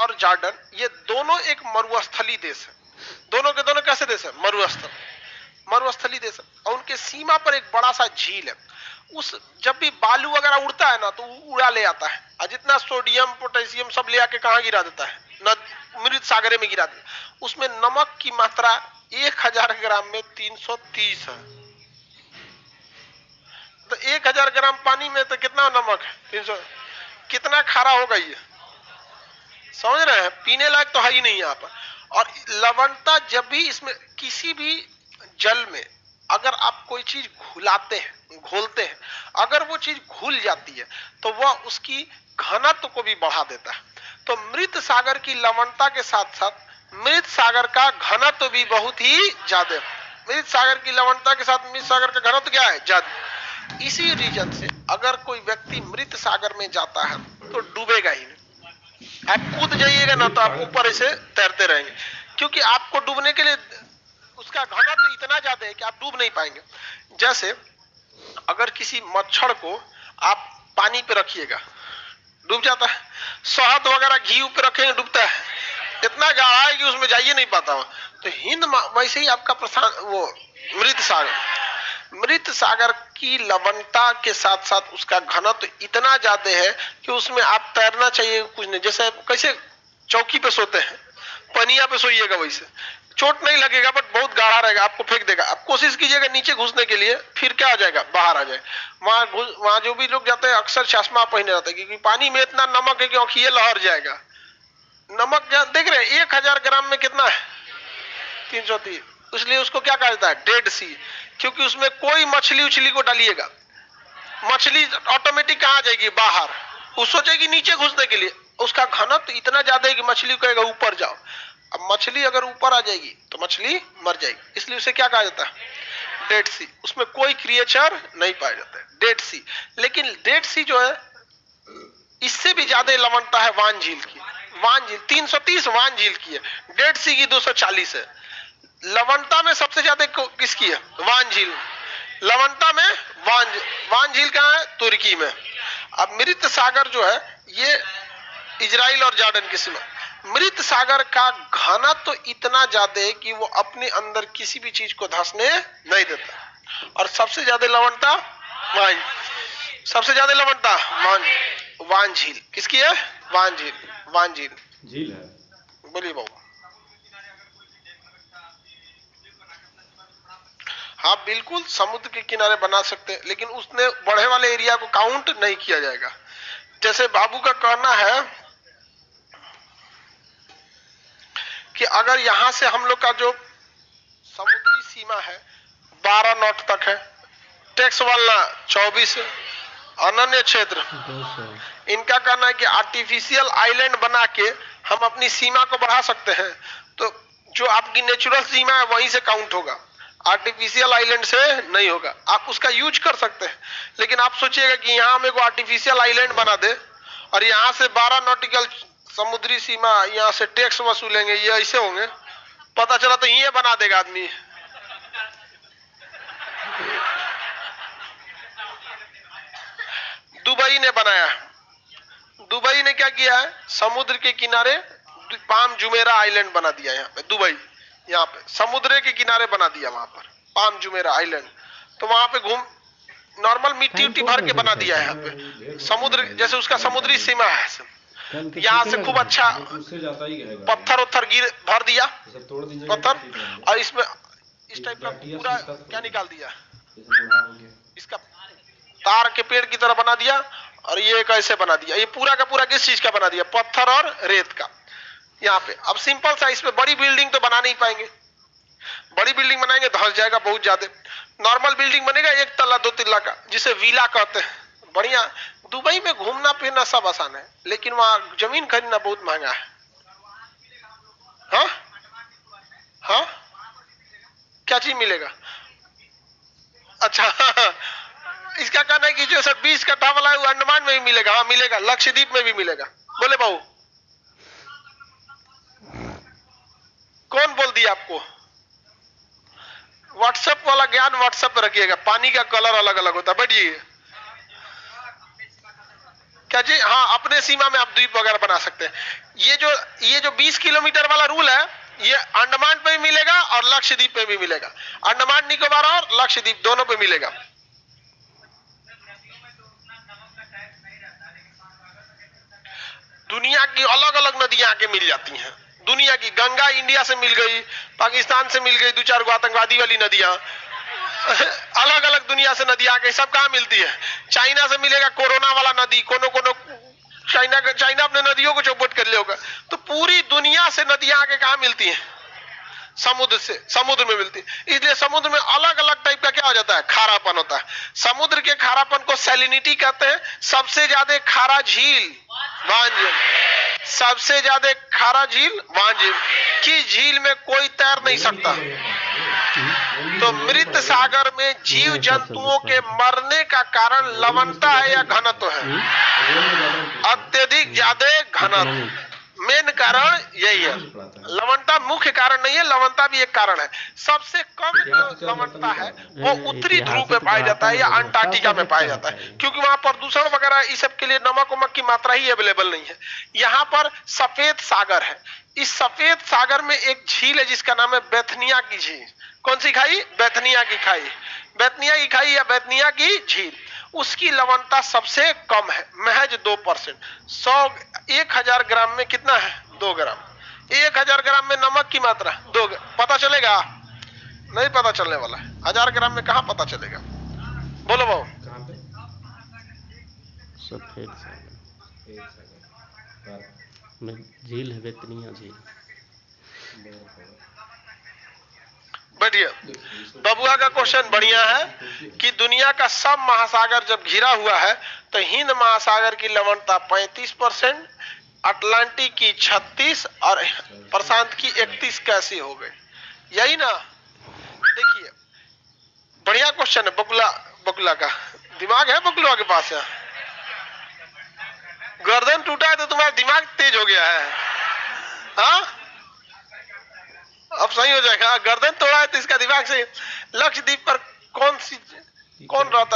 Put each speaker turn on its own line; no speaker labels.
और जॉर्डन, ये दोनों एक मरुस्थली देश है। दोनों के दोनों कैसे देश है? मरुस्थली देश है। और उनके सीमा पर एक बड़ा सा झील है। उस जब भी बालू वगैरह उड़ता है ना तो उड़ा ले आता है, और जितना सोडियम पोटेशियम सब ले आके कहाँ गिरा देता है? न मृत सागर में गिरा देता है। उसमें नमक की मात्रा 1000 ग्राम में 330 है। तो 1000 ग्राम पानी में तो कितना नमक है? 300। कितना खारा होगा ये, समझ रहे हैं? पीने लायक तो है ही नहीं यहाँ पर। और लवणता जब भी इसमें किसी भी जल में अगर आप कोई चीज घुलाते हैं, घोलते हैं, अगर वो चीज घुल जाती है तो वह उसकी घनत्व को भी बढ़ा देता है। तो मृत सागर की लवणता के साथ साथ मृत सागर का घनत्व भी बहुत ही ज्यादा। मृत सागर की लवणता के साथ मृत सागर का घनत्व क्या है? ज्यादा। इसी रीजन से अगर कोई व्यक्ति मृत सागर में जाता है तो डूबेगा ही नहीं। आप कूद जाइएगा ना तो आप ऊपर ऐसे तैरते रहेंगे, क्योंकि आपको डूबने के लिए उसका घनत्व तो इतना ज्यादा है कि आप डूब नहीं पाएंगे। जैसे अगर किसी मच्छर को आप पानी पे रखिएगा, डूब जाता है। शहद वगैरह घी पे रखेंगे, डूबता है। इतना गाढ़ा है कि उसमें जाइए नहीं पाता। तो हिंद वैसे ही आपका वो मृत सागर की लवणता के साथ साथ उसका घनत्व इतना ज्यादा है कि उसमें आप तैरना चाहिए कुछ नहीं। जैसे कैसे चौकी पे सोते हैं, पनिया पे सोइएगा, वैसे चोट नहीं लगेगा बट बहुत गाढ़ा रहेगा, आपको फेंक देगा। आप कोशिश कीजिएगा नीचे घुसने के लिए, फिर क्या हो जाएगा? बाहर आ जाए। वहां जो भी लोग जाते हैं अक्सर चश्मा पहने रहते हैं, क्योंकि पानी में इतना नमक है कि आंखिए लहर जाएगा। नमक देख रहे हैं 1000 ग्राम में कितना है? 330। इसलिए उसको क्या कहा जाता है? डेड सी। क्योंकि उसमें कोई मछली उछली को डालिएगा, मछली ऑटोमेटिक कहाँ जाएगी? बाहर। वो सोचेगी नीचे घुसने के लिए, उसका घनत्व तो इतना ज्यादा है कि मछली कहेगा ऊपर जाओ। अब मछली अगर ऊपर आ जाएगी तो मछली मर जाएगी, इसलिए उसे क्या कहा जाता है? डेड सी। उसमें कोई क्रिएचर नहीं पाया जाता है, डेड सी। लेकिन डेड सी जो है इससे भी ज्यादा लवणता है वान झील की। वान झील 330 वान झील की है, डेड सी की 240 है। लवणता में सबसे ज्यादा किसकी है? वान झील। लवणता में वान झील कहाँ है? तुर्की में। अब मृत सागर जो है ये इजराइल और जॉर्डन की सीमा। मृत सागर का घनत्व तो इतना ज्यादा है कि वो अपने अंदर किसी भी चीज को धंसने नहीं देता। और सबसे ज्यादा लवणता वान, सबसे ज्यादा लवणता वान झील। किसकी है? वान झील है। बोलिए बाबू। हाँ बिल्कुल, समुद्र के किनारे बना सकते हैं, लेकिन उसने बढ़े वाले एरिया को काउंट नहीं किया जाएगा। जैसे बाबू का कहना है कि अगर यहां से हम लोग का जो समुद्री सीमा है 12 नॉट तक है, टैक्स वाला 24 अनन्य क्षेत्र। इनका कहना है कि आर्टिफिशियल आइलैंड बना के हम अपनी सीमा को बढ़ा सकते हैं। तो जो आपकी नेचुरल सीमा है वहीं से काउंट होगा, आर्टिफिशियल आइलैंड से नहीं होगा। आप उसका यूज कर सकते हैं, लेकिन आप सोचिएगा कि यहाँ हम एक आर्टिफिशियल आइलैंड बना दे और यहाँ से 12 नॉटिकल समुद्री सीमा, यहाँ से टैक्स वसूलेंगे, ये ऐसे होंगे? पता चला तो ये बना देगा आदमी। दुबई ने बनाया, दुबई ने क्या किया है? समुद्र के किनारे पाम जुमेरा आइलैंड बना दिया। यहाँ पे दुबई, यहाँ पे समुद्र के किनारे बना दिया, वहां पर पाम जुमेरा आइलैंड। तो वहां पे घूम नॉर्मल मिट्टी उट्टी भर के बना दिया है। यहाँ पे समुद्र जैसे उसका समुद्री सीमा है, यहाँ से खूब अच्छा पत्थर उत्थर भर दिया, पत्थर, और इसमें इस टाइप का पूरा क्या निकाल दिया, इसका तार के पेड़ की तरह बना दिया। और ये कैसे बना दिया? ये पूरा का पूरा किस चीज का बना दिया? पत्थर और रेत का। यहाँ पे अब सिंपल सा, इसमें बड़ी बिल्डिंग तो बना नहीं पाएंगे। बड़ी बिल्डिंग बनाएंगे धंस जाएगा बहुत ज्यादा। नॉर्मल बिल्डिंग बनेगा 1 तल्ला 2 तल्ला का, जिसे विला कहते हैं, बढ़िया। दुबई में घूमना फिरना सब आसान है, लेकिन वहां जमीन खरीदना बहुत महंगा है। हाँ हाँ, क्या चीज मिलेगा? अच्छा इसका कहना है कि जो 20 कट्ठा वाला है वो अंडमान में भी मिलेगा। हाँ मिलेगा, लक्षद्वीप में भी मिलेगा। बोले बाबू, कौन बोल दिया आपको? व्हाट्सएप वाला ज्ञान व्हाट्सएप पे रखिएगा। पानी का कलर अलग अलग होता है। बैठिए, क्या जी, हाँ, अपने सीमा में आप द्वीप वगैरह बना सकते हैं। ये जो 20 किलोमीटर वाला रूल है, ये अंडमान पे भी मिलेगा और लक्षद्वीप पे भी मिलेगा। अंडमान निकोबार और लक्षद्वीप दोनों पे मिलेगा। दुनिया की अलग अलग नदियां आके मिल जाती हैं। दुनिया की गंगा इंडिया से मिल गई, पाकिस्तान से मिल गई, 2-4 गो आतंकवादी वाली नदियां अलग अलग दुनिया से नदियां आ गई। सब कहां मिलती है? चाइना से मिलेगा कोरोना वाला नदी, कोनो चाइना अपने नदियों को चौपट कर लिया होगा। तो पूरी दुनिया से नदियां आके कहां मिलती हैं? समुद्र से, समुद्र में मिलती है। इसलिए समुद्र में अलग अलग टाइप का क्या हो जाता है? खारापन होता है। समुद्र के खारापन को सैलिनिटी कहते हैं। सबसे ज्यादा खारा झील वांजिल, सबसे ज्यादा खारा झील वांजिल की झील में कोई तैर नहीं सकता। तो मृत सागर में जीव जंतुओं के मरने का कारण लवणता है या घनत्व है? अत्यधिक ज्यादा घनत्व मेन कारण यही है। लवणता मुख्य कारण नहीं है, लवणता भी एक कारण है। सबसे कम जो लवणता है वो उत्तरी ध्रुव पे पाया जाता है या अंटार्कटिका में पाया जाता है, क्योंकि वहां प्रदूषण वगैरह इस सब के लिए नमक उमक की मात्रा ही अवेलेबल नहीं है। यहाँ पर सफेद सागर है। इस सफेद सागर में एक झील है जिसका नाम है बेथनिया की झील। कौन सी खाई? बेथनिया की खाई। बेथनिया की खाई या बेथनिया की झील, उसकी लवणता सबसे कम है, महज 2%। 1000 ग्राम में कितना है? 2 ग्राम। 1000 ग्राम में नमक की मात्रा 2। पता चलेगा? नहीं पता चलने वाला है। 1000 ग्राम में कहां पता चलेगा? बोलो बाबू।
सफेद सागर में झील है, बेतनिया झील।
बैठिए। बबुआ का क्वेश्चन बढ़िया है कि दुनिया का सब महासागर जब घिरा हुआ है तो हिंद महासागर की लवणता 35%, अटलांटिक की 36 और प्रशांत की 31 कैसी हो गई? यही ना। देखिए बढ़िया क्वेश्चन है। बकुला का दिमाग है, बकुला के पास है। गर्दन टूटा है तो तुम्हारा दिमाग तेज हो गया है। हाँ, अब सही हो जाएगा। गर्दन तोड़ा है तो इसका दिमाग से। लक्षद्वीप पर कौन रहता